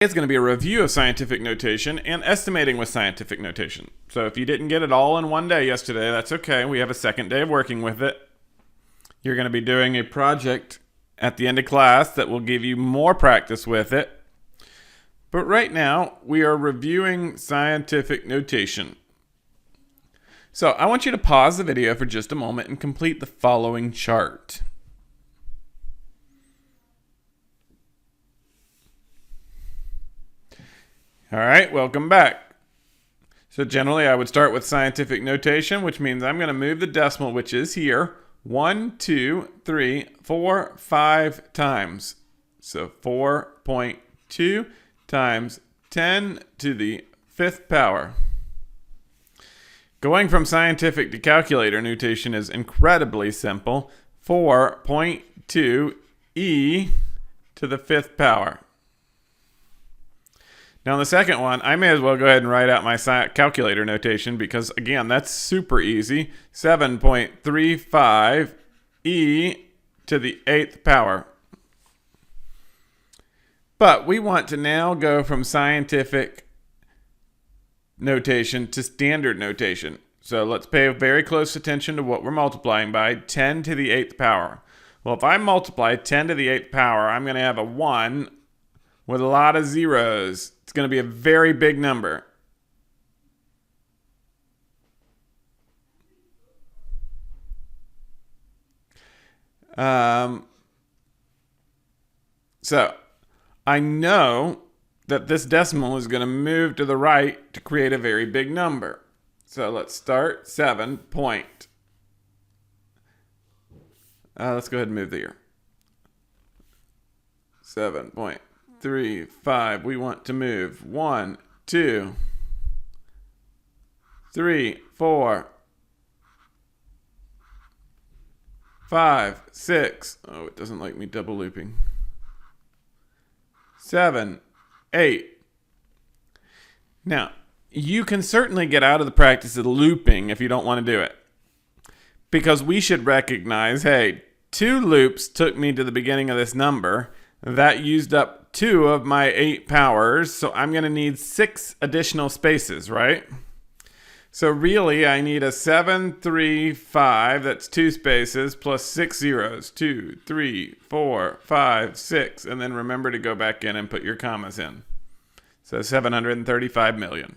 It's going to be a review of scientific notation and estimating with scientific notation. So if you didn't get it all in one day yesterday, that's okay. We have a second day of working with it. You're going to be doing a project at the end of class that will give you more practice with it. But right now, we are reviewing scientific notation. So I want you to pause the video for just a moment and complete the following chart. All right, welcome back. So generally I would start with scientific notation, which means I'm going to move the decimal, which is here, 1, 2, 3, 4, 5 times. So 4.2 times 10 to the 5th power. Going from scientific to calculator notation is incredibly simple. 4.2 e to the 5th power. Now, in the second one, I may as well go ahead and write out my calculator notation because, again, that's super easy. 7.35 e to the 8th power. But we want to now go from scientific notation to standard notation. So let's pay very close attention to what we're multiplying by, 10 to the 8th power. Well, if I multiply 10 to the 8th power, I'm going to have a 1 with a lot of zeros. It's going to be a very big number. So I know that this decimal is going to move to the right to create a very big number. So let's start 7 point. Let's go ahead and move the year. 7.35. We want to move 1, 2, 3, 4, 5, 6. Oh, it doesn't like me double looping. 7, 8. Now, you can certainly get out of the practice of looping if you don't want to do it. Because we should recognize, hey, 2 loops took me to the beginning of this number. That used up 2 of my 8 powers, so I'm going to need 6 additional spaces, right? So really, I need a 7, 3, 5, that's 2 spaces, plus 6 zeros. 2, 3, 4, 5, 6. And then remember to go back in and put your commas in. So 735 million.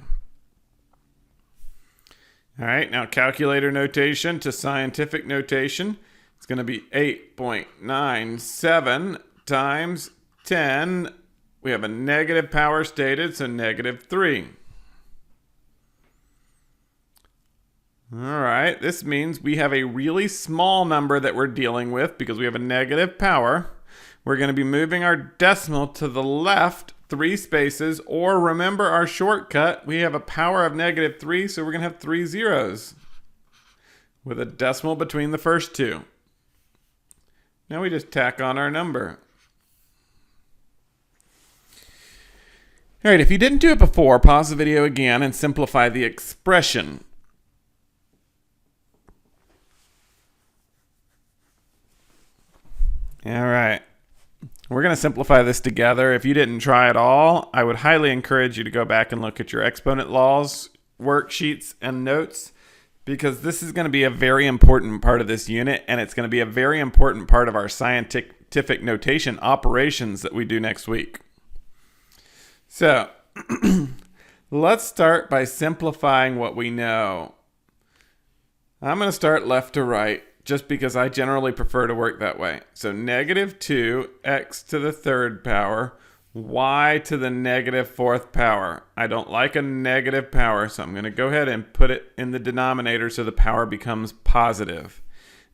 All right, now calculator notation to scientific notation. It's going to be 8.97 times 10. We have a negative power stated, so negative 3. All right, this means we have a really small number that we're dealing with because we have a negative power. We're going to be moving our decimal to the left 3 spaces, or remember our shortcut, we have a power of negative 3, so we're going to have 3 zeros with a decimal between the first 2. Now we just tack on our number. All right, if you didn't do it before, pause the video again and simplify the expression. All right, we're going to simplify this together. If you didn't try it all, I would highly encourage you to go back and look at your exponent laws, worksheets, and notes, because this is going to be a very important part of this unit, and it's going to be a very important part of our scientific notation operations that we do next week. So let's start by simplifying what we know. I'm going to start left to right just because I generally prefer to work that way. So negative 2 x to the 3rd power, y to the negative 4th power. I don't like a negative power, so I'm going to go ahead and put it in the denominator so the power becomes positive.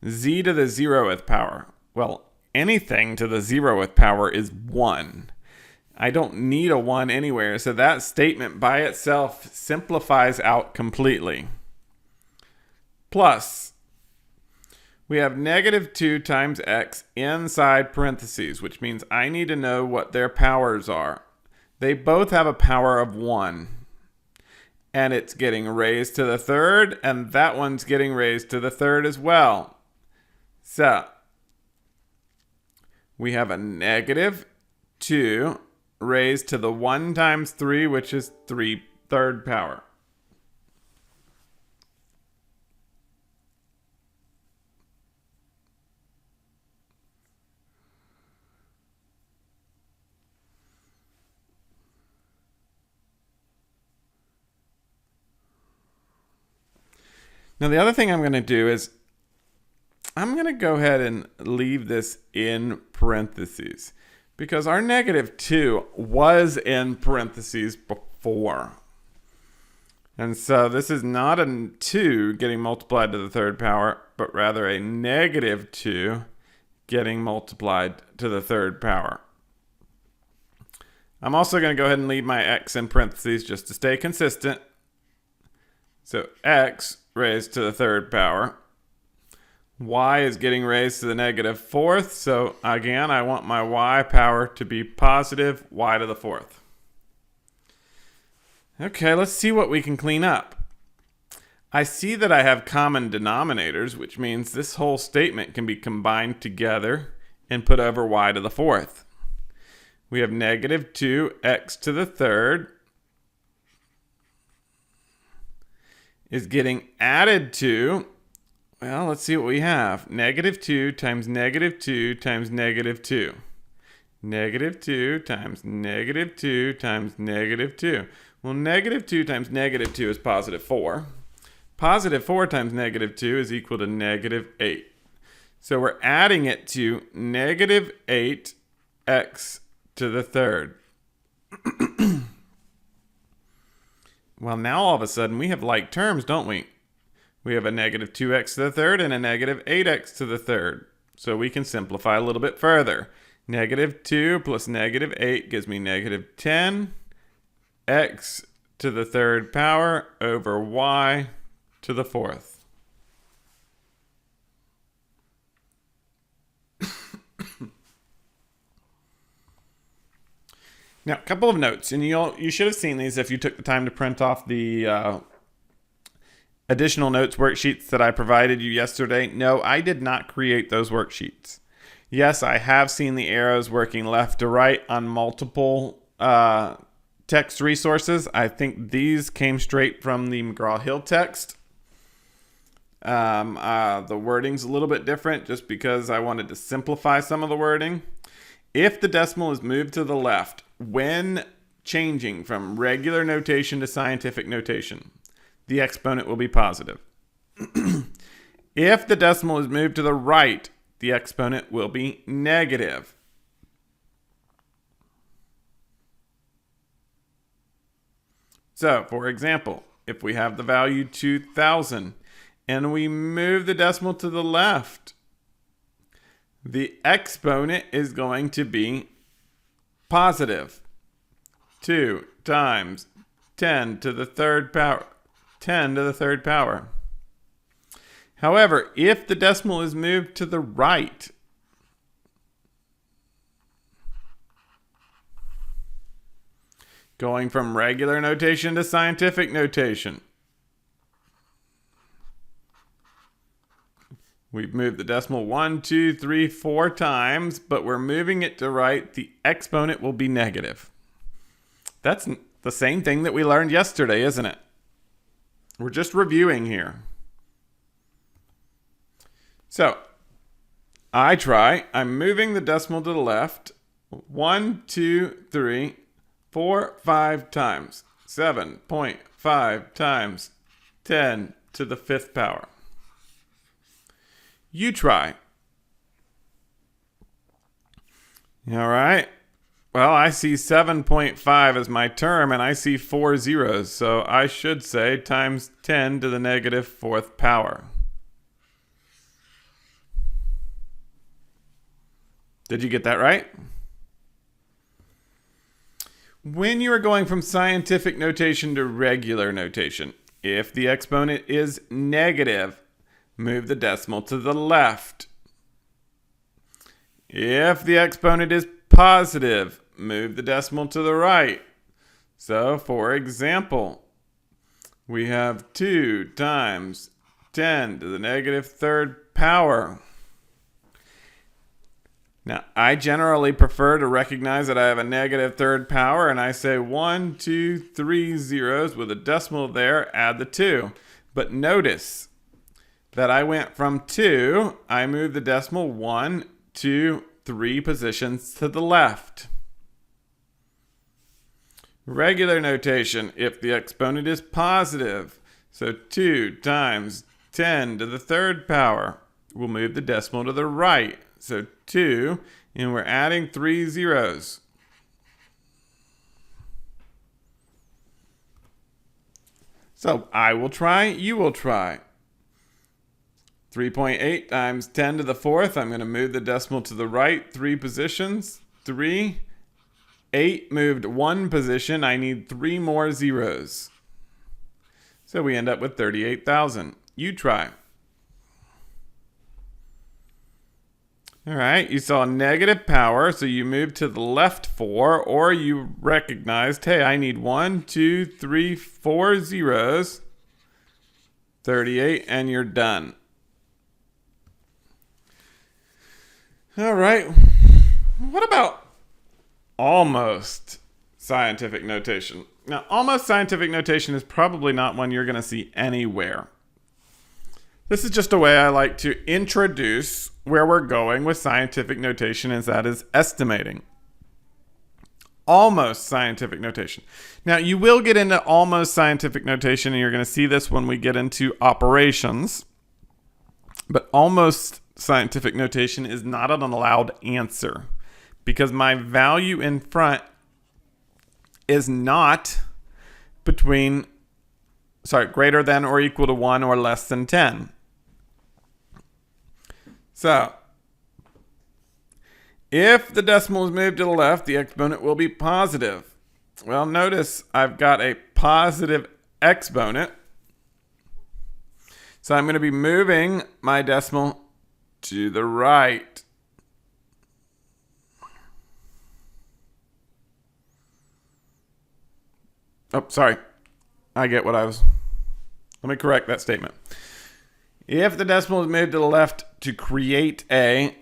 Z to the 0th power. Well, anything to the 0th power is 1. I don't need a 1 anywhere, so that statement by itself simplifies out completely. Plus, we have negative 2 times x inside parentheses, which means I need to know what their powers are. They both have a power of 1. And it's getting raised to the 3rd, and that one's getting raised to the 3rd as well. So, we have a negative 2 raised to the 1 times 3, which is 3 third power. Now, the other thing I'm going to do is I'm going to go ahead and leave this in parentheses because our negative 2 was in parentheses before. And so this is not a 2 getting multiplied to the third power, but rather a negative 2 getting multiplied to the third power. I'm also going to go ahead and leave my x in parentheses just to stay consistent. So x raised to the third power. Y is getting raised to the negative fourth. So again, I want my y power to be positive y to the fourth. Okay, let's see what we can clean up. I see that I have common denominators, which means this whole statement can be combined together and put over y to the fourth. We have negative 2x to the third is getting added to, well, let's see what we have. Negative 2 times negative 2 times negative 2. Negative 2 times negative 2 times negative 2. Well, negative 2 times negative 2 is positive 4. Positive 4 times negative 2 is equal to negative 8. So we're adding it to negative 8x to the third. Well, now all of a sudden we have like terms, don't we? We have a negative 2x to the third and a negative 8x to the third. So we can simplify a little bit further. Negative 2 plus negative 8 gives me negative 10x to the third power over y to the fourth. Now, a couple of notes, and you should have seen these if you took the time to print off the additional notes worksheets that I provided you yesterday. No, I did not create those worksheets. Yes, I have seen the arrows working left to right on multiple text resources. I think these came straight from the McGraw-Hill text. The wording's a little bit different just because I wanted to simplify some of the wording. If the decimal is moved to the left, when changing from regular notation to scientific notation, the exponent will be positive. If the decimal is moved to the right, the exponent will be negative. So, for example, if we have the value 2,000 and we move the decimal to the left, the exponent is going to be positive. 2 times 10 to the third power. 10 to the third power. However, if the decimal is moved to the right, going from regular notation to scientific notation, we've moved the decimal 1, 2, 3, 4 times, but we're moving it to right. The exponent will be negative. That's the same thing that we learned yesterday, isn't it? We're just reviewing here. So, I'm moving the decimal to the left 1, 2, 3, 4, 5 times. 7.5 times 10 to the fifth power. You try. All right. Well, I see 7.5 as my term, and I see 4 zeros, so I should say times 10 to the negative fourth power. Did you get that right? When you are going from scientific notation to regular notation, if the exponent is negative, move the decimal to the left. If the exponent is positive, move the decimal to the right. So, for example, we have 2 times 10 to the negative third power. Now, I generally prefer to recognize that I have a negative third power, and I say 1, 2, 3 zeros with a decimal there, add the 2. But notice that I went from 2, I moved the decimal 1, 2, 3 positions to the left. Regular notation, if the exponent is positive, so 2 times 10 to the third power, we'll move the decimal to the right. So 2, and we're adding 3 zeros. So I will try, you will try. 3.8 times 10 to the fourth, I'm going to move the decimal to the right 3 positions. 3, 8 moved 1 position, I need 3 more zeros. So we end up with 38,000. You try. All right, you saw negative power, so you moved to the left 4, or you recognized, hey, I need 1, 2, 3, 4 zeros, 38, and you're done. All right, what about almost scientific notation? Now, almost scientific notation is probably not one you're going to see anywhere. This is just a way I like to introduce where we're going with scientific notation, as that is estimating. Almost scientific notation. Now, you will get into almost scientific notation, and you're going to see this when we get into operations. But almost scientific notation is not an allowed answer because my value in front is not greater than or equal to 1 or less than 10. So, if the decimal is moved to the left, the exponent will be positive. Well, notice I've got a positive exponent. So I'm going to be moving my decimal to the right. Oh, sorry. I get what I was... Let me correct that statement. If the decimal is moved to the left to create a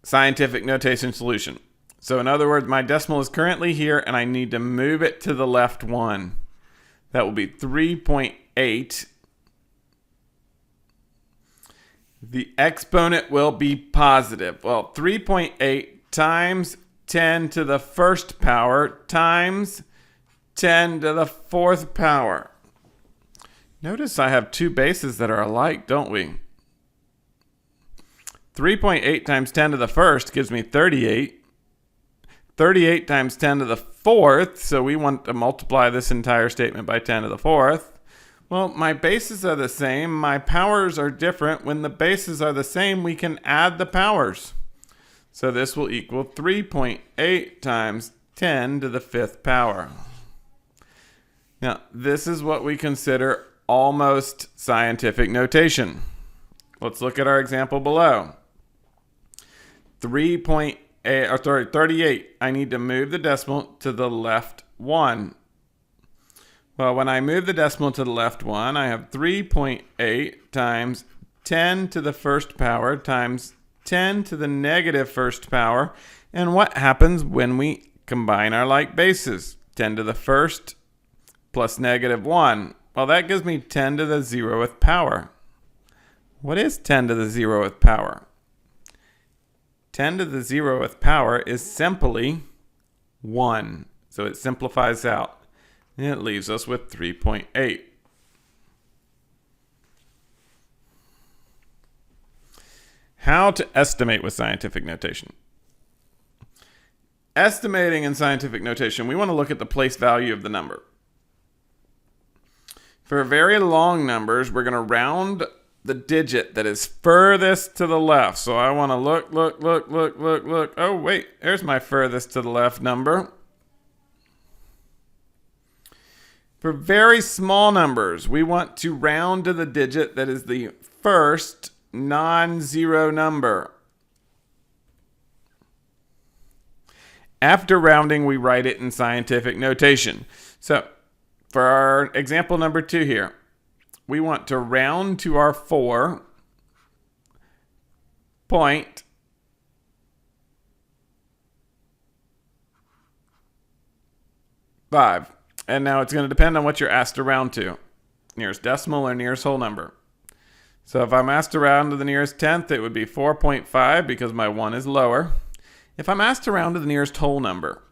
scientific notation solution. So in other words, my decimal is currently here and I need to move it to the left 1. That will be 3.8. The exponent will be positive. Well, 3.8 times 10 to the first power times 10 to the fourth power. Notice I have 2 bases that are alike, don't we? 3.8 times 10 to the first gives me 38. 38 times 10 to the fourth, so we want to multiply this entire statement by 10 to the fourth. Well, my bases are the same. My powers are different. When the bases are the same, we can add the powers. So this will equal 3.8 times 10 to the fifth power. Now, this is what we consider almost scientific notation. Let's look at our example below. 38. I need to move the decimal to the left 1. Well, when I move the decimal to the left 1, I have 3.8 times 10 to the first power times 10 to the negative first power. And what happens when we combine our like bases? 10 to the first plus negative 1. Well, that gives me 10 to the 0th power. What is 10 to the 0th power? 10 to the 0th power is simply 1. So it simplifies out. And it leaves us with 3.8. How to estimate with scientific notation. Estimating in scientific notation, we want to look at the place value of the number. For very long numbers, we're going to round the digit that is furthest to the left. So I want to look. Oh, wait, there's my furthest to the left number. For very small numbers, we want to round to the digit that is the first non-zero number. After rounding, we write it in scientific notation. So, for our example number 2 here, we want to round to our 4.0. 5. And now it's going to depend on what you're asked to round to. Nearest decimal or nearest whole number. So if I'm asked to round to the nearest tenth, it would be 4.5 because my 1 is lower. If I'm asked to round to the nearest whole number,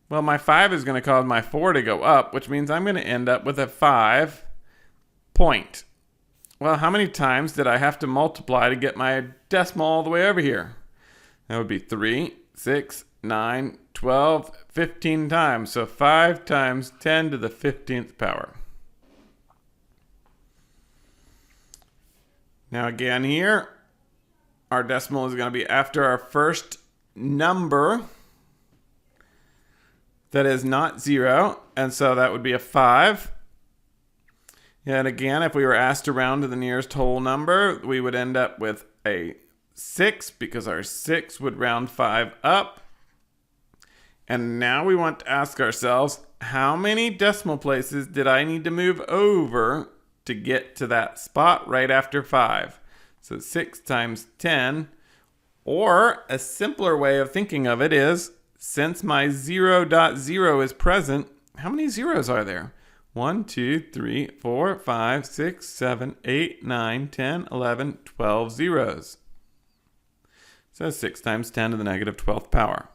well, my 5 is going to cause my 4 to go up, which means I'm going to end up with a 5 point. Well, how many times did I have to multiply to get my decimal all the way over here? That would be 3, 6, 9, 12, 15 times. So 5 times 10 to the 15th power. Now again here, our decimal is going to be after our first number that is not 0. And so that would be a 5. And again, if we were asked to round to the nearest whole number, we would end up with a 6 because our 6 would round 5 up. And now we want to ask ourselves, how many decimal places did I need to move over to get to that spot right after 5? So 6 times 10, or a simpler way of thinking of it is, since my 0.0 is present, how many zeros are there? 1, 2, 3, 4, 5, 6, 7, 8, 9, 10, 11, 12 zeros. So 6 times 10 to the negative 12th power.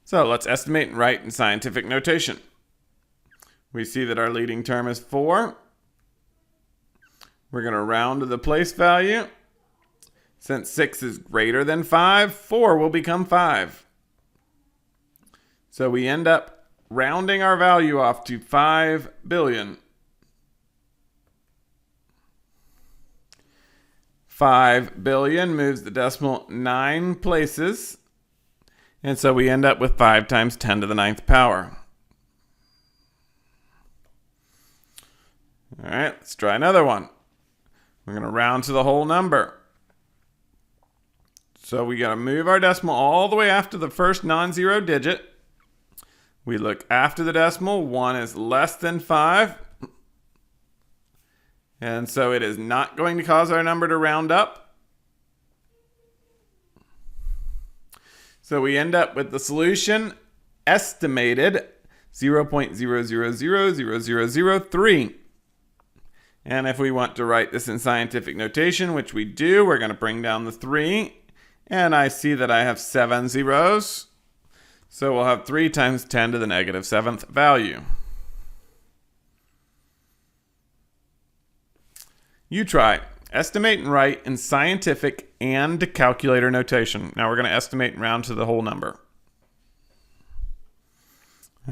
So let's estimate and write in scientific notation. We see that our leading term is 4. We're going to round to the place value. Since 6 is greater than 5, 4 will become 5. So we end up rounding our value off to 5 billion. 5 billion moves the decimal 9 places. And so we end up with 5 times 10 to the 9th power. All right, let's try another one. We're going to round to the whole number. So we got to move our decimal all the way after the first non-zero digit. We look after the decimal. 1 is less than 5. And so it is not going to cause our number to round up. So we end up with the solution estimated 0.0000003. And if we want to write this in scientific notation, which we do, we're going to bring down the 3. And I see that I have 7 zeros. So we'll have 3 times 10 to the negative 7th value. You try. Estimate and write in scientific and calculator notation. Now we're going to estimate and round to the whole number.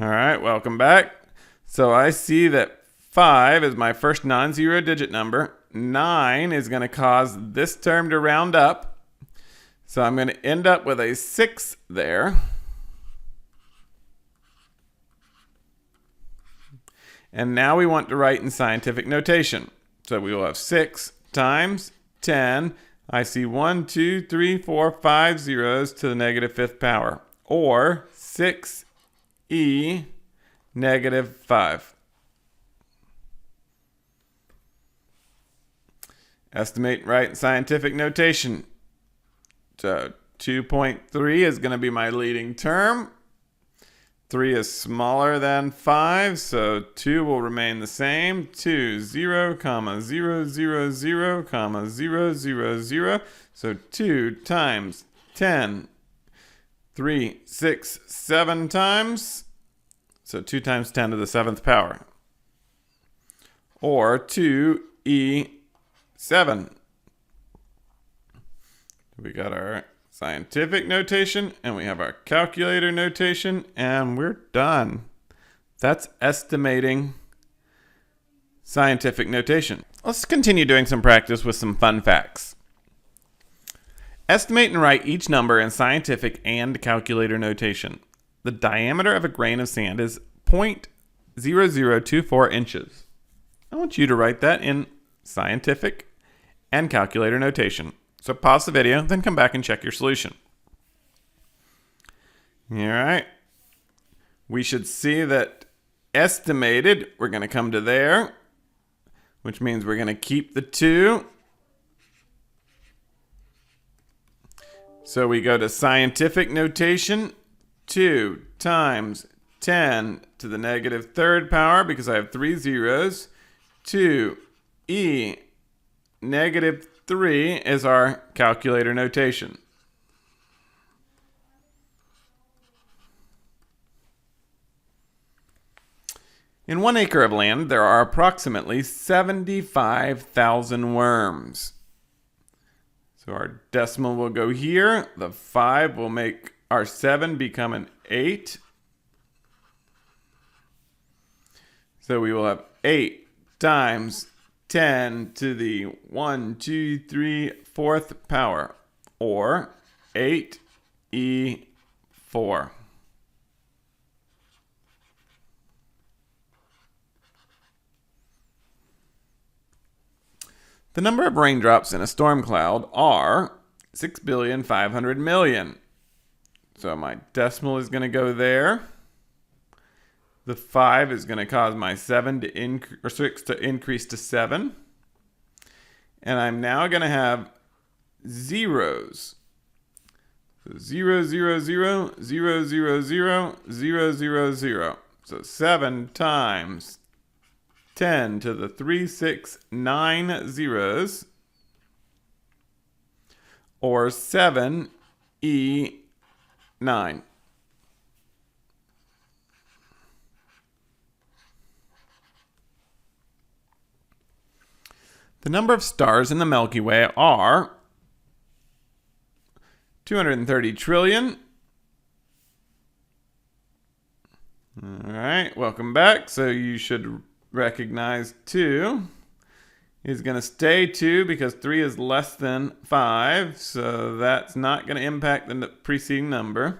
All right, welcome back. So I see that 5 is my first non-zero digit number. 9 is going to cause this term to round up. So I'm going to end up with a 6 there. And now we want to write in scientific notation. So we will have 6 times 10. I see 1, 2, 3, 4, 5 zeros to the negative 5th power. Or 6e negative 5. Estimate right in scientific notation. So 2.3 is going to be my leading term. 3 is smaller than 5, so 2 will remain the same. 2, 0, 0, 0, 0, 0, 0, 0, 0. So 2 times 10. 3, 6, 7 times. So 2 times 10 to the 7th power. Or 2e7. We got our scientific notation, and we have our calculator notation, and we're done. That's estimating scientific notation. Let's continue doing some practice with some fun facts. Estimate and write each number in scientific and calculator notation. The diameter of a grain of sand is 0.0024 inches. I want you to write that in scientific and calculator notation. So pause the video, then come back and check your solution. All right. We should see that estimated, we're going to come to there, which means we're going to keep the 2. So we go to scientific notation, 2 times 10 to the negative third power, because I have 3 zeros. 2e negative 3 is our calculator notation. In 1 acre of land, there are approximately 75,000 worms. So our decimal will go here. The 5 will make our 7 become an 8. So we will have 8 times 10 to the 1, 2, 3, 4th power, or 8e4. The number of raindrops in a storm cloud are 6,500,000,000. So my decimal is going to go there. The 5 is going to cause my 6 to increase to 7. And I'm now going to have zeros. So 0, 0, 0, 0, 0, 0, 0, 0, 0. So 7 times 10 to the 3, 6, 9 zeros, or 7e9. The number of stars in the Milky Way are 230 trillion. All right, welcome back. So you should recognize 2 is going to stay 2 because 3 is less than 5. So that's not going to impact the preceding number.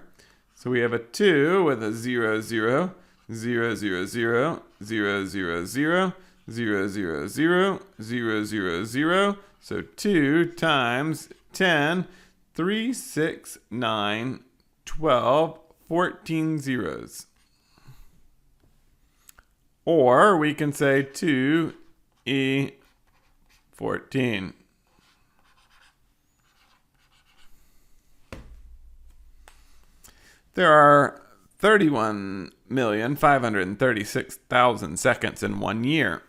So we have a 2 with a 0, 0, 0, 0, 0, 0, 0, 0, 0, 0, 0, 0, 0, 0. So 2 times 10, 3, 6, 9, 12, 14 zeros. Or we can say 2e14. There are 31,536,000 seconds in 1 year.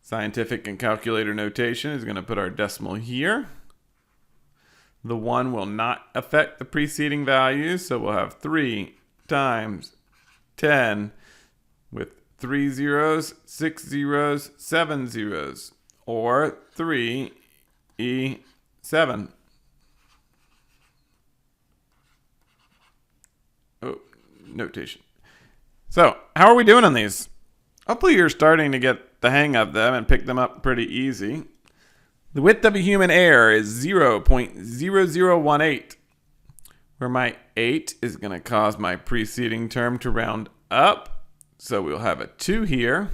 Scientific and calculator notation is going to put our decimal here. The 1 will not affect the preceding values, so we'll have 3 times 10 with 3 zeros, 6 zeros, 7 zeros, or 3e7. Oh, notation. So, how are we doing on these? Hopefully you're starting to get the hang of them and pick them up pretty easy. The width of a human hair is 0.0018. Where my 8 is going to cause my preceding term to round up. So we'll have a 2 here.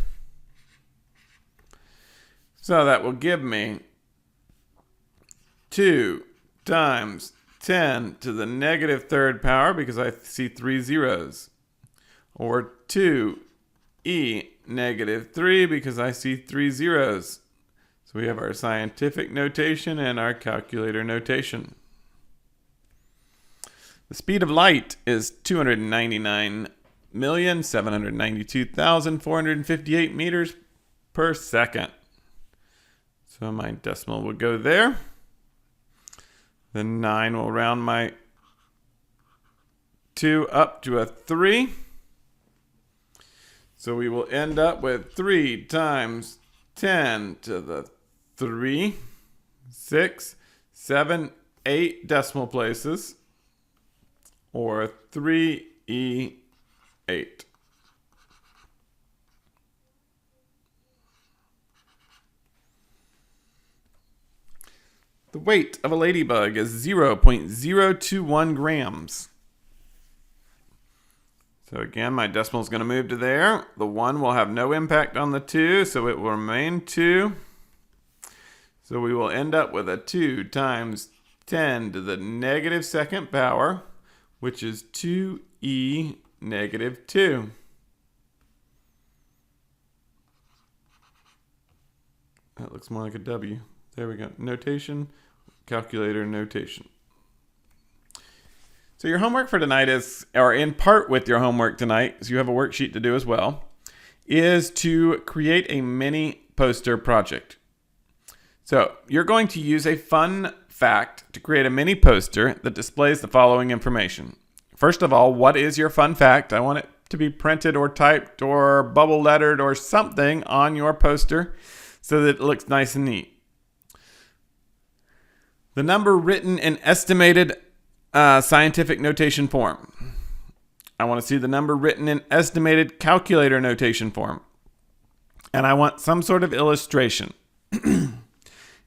So that will give me 2 times 10 to the negative third power, because I see 3 zeros. Or 2e negative 3, because I see 3 zeros. So we have our scientific notation and our calculator notation. The speed of light is 299,792,458 meters per second. So my decimal will go there. The 9 will round my 2 up to a 3. So we will end up with 3 times 10 to the 3, 6, 7, 8 decimal places, or 3e8. The weight of a ladybug is 0.021 grams. So again, my decimal is going to move to there. The 1 will have no impact on the 2, so it will remain 2. So we will end up with a 2 times 10 to the negative second power, which is 2e negative 2. That looks more like a W. There we go. Notation, calculator notation. So your homework for tonight is, or in part with your homework tonight, as you have a worksheet to do as well, is to create a mini poster project. So you're going to use a fun fact to create a mini poster that displays the following information. First of all, what is your fun fact? I want it to be printed or typed or bubble lettered or something on your poster so that it looks nice and neat. The number written in estimated scientific notation form. I want to see the number written in estimated calculator notation form. And I want some sort of illustration.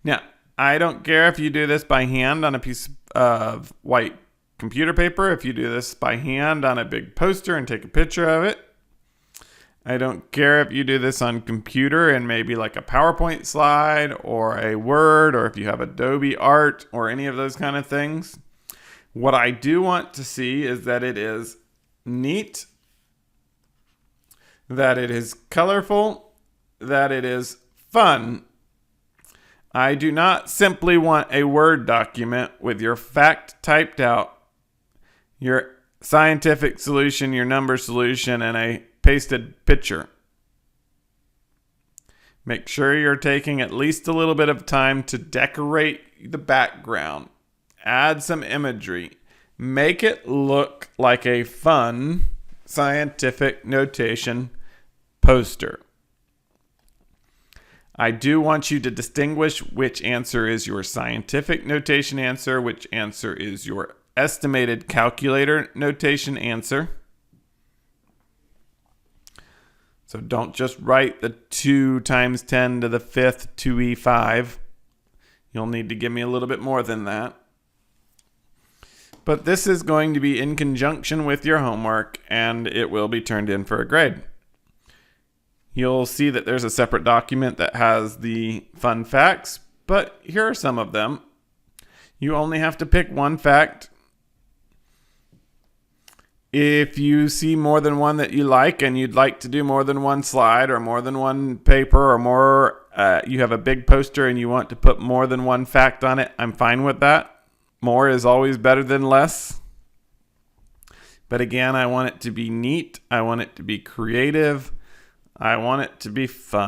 Now, I don't care if you do this by hand on a piece of white computer paper, if you do this by hand on a big poster and take a picture of it. I don't care if you do this on computer and maybe like a PowerPoint slide or a Word, or if you have Adobe Art or any of those kind of things. What I do want to see is that it is neat, that it is colorful, that it is fun. I do not simply want a Word document with your fact typed out, your scientific solution, your number solution, and a pasted picture. Make sure you're taking at least a little bit of time to decorate the background. Add some imagery. Make it look like a fun scientific notation poster. I do want you to distinguish which answer is your scientific notation answer, which answer is your estimated calculator notation answer. So don't just write the 2 times 10 to the 5th 2e5. You'll need to give me a little bit more than that. But this is going to be in conjunction with your homework, and it will be turned in for a grade. You'll see that there's a separate document that has the fun facts, but here are some of them. You only have to pick one fact. If you see more than one that you like and you'd like to do more than one slide or more than one paper or more, you have a big poster and you want to put more than one fact on it, I'm fine with that. More is always better than less. But again, I want it to be neat. I want it to be creative. I want it to be fun.